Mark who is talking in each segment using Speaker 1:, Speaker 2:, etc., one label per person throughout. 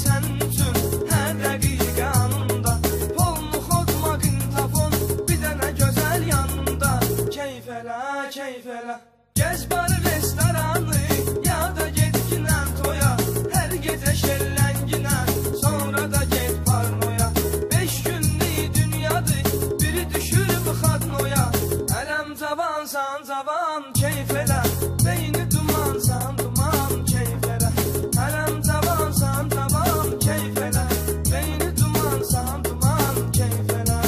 Speaker 1: sən üçün hər dəqiqə anında. Polnu xod maqintafon bir dənə gözəl yanında. Keyf elə, keyf elə. Gəz barı restoranı, ya da getginən toya. Hər gecə şellənginən, sonra da get parnoya. 5 günlük dünyadır, biri düşür bu xadnoya. Ələm cavansan cavan, keyf elə. Beyni dumansan duman, keyf elə. Ələm cavansan cavan, keyf elə. Beyni dumansan duman, keyf elə.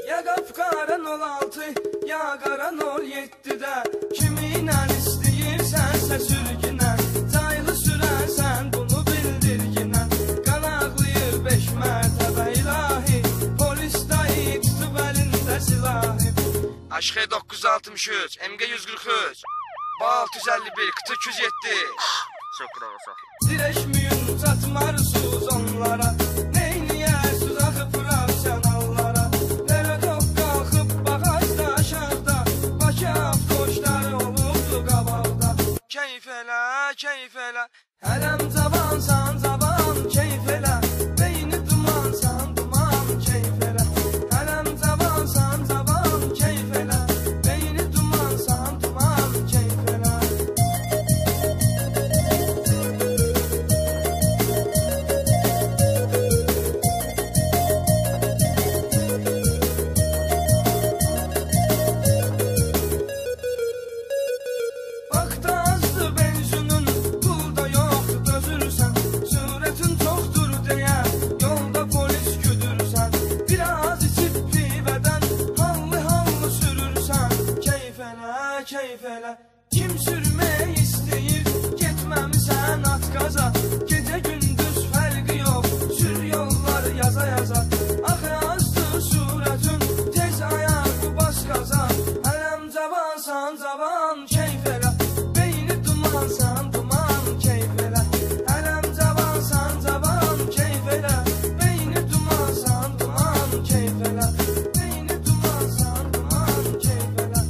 Speaker 1: Ya qapqaran 16, ya qaran 17-də. Kiminlə istəyirsənsə sürgünə, caylı sürərsən bunu bildirginə. Qanaqlayır 5 mərtəbə ilahi, polis dayı tutub əlində silahi. Aşıq 963, MG 143, Bal 651, Qıtı 207.
Speaker 2: Şükür olsun.
Speaker 1: Dirəşməyin çatmarsız onlara, neyniyəsiz axıb Fransiyən allara. Perodok qalxıb bağazda aşağıda, Bakı avtoşları olubdu qabaqda. Keyf elə, keyf elə. Ələm cavansan cavan, keyf elə. Beyni dumansan duman, keyf elə. Ələm cavansan cavan, keyf elə. Beyni dumansan duman, keyf elə. Vaxtı azdı benzinin, pulda yoxdur dözürsən. Sürətin çoxdur deyə yolda polis güdürsən. Biraz içib pivədən hallı sürürsən. Keyf elə, keyf elə. Kim sürmək istəyir, getməmisən at qaza. Gecə gündüz fərqi yox, sür yollar yaza yaza. Axı azdı surətin, tez ayağı bas qaza. Ələm cavansan cavan, keyf elə. Beyni dumansan duman, keyf elə. Ələm cavansan cavan, keyf elə. Beyni dumansan duman, keyf elə. Beyni dumansan duman, keyf elə.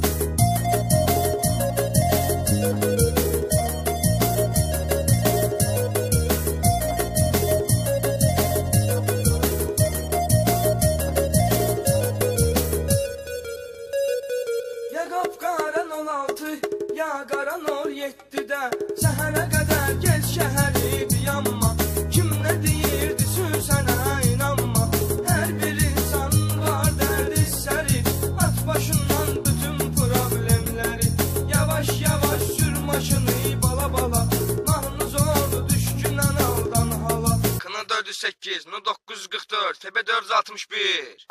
Speaker 1: Ya qapqaran 16, ya qaran 17-də. Səhərə qədər gez şəhəri dayanma. Kim nə deyirdi sənə inanma. Hər bir insanın var dərdi səri. At başından bütün problemləri. Yavaş yavaş sür maşını bala bala. Mahnı zor düşkünən aldan hala. Kına 408, No 944, FB 461.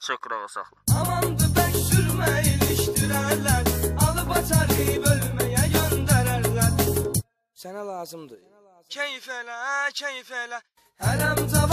Speaker 2: Şükür olsun.
Speaker 1: Amandı bək sürmə ilişdirərlər. Alıb açarı bölməyə göndərərlər. Sənə lazımdır. Keyf elə, keyf elə. Ələm cavan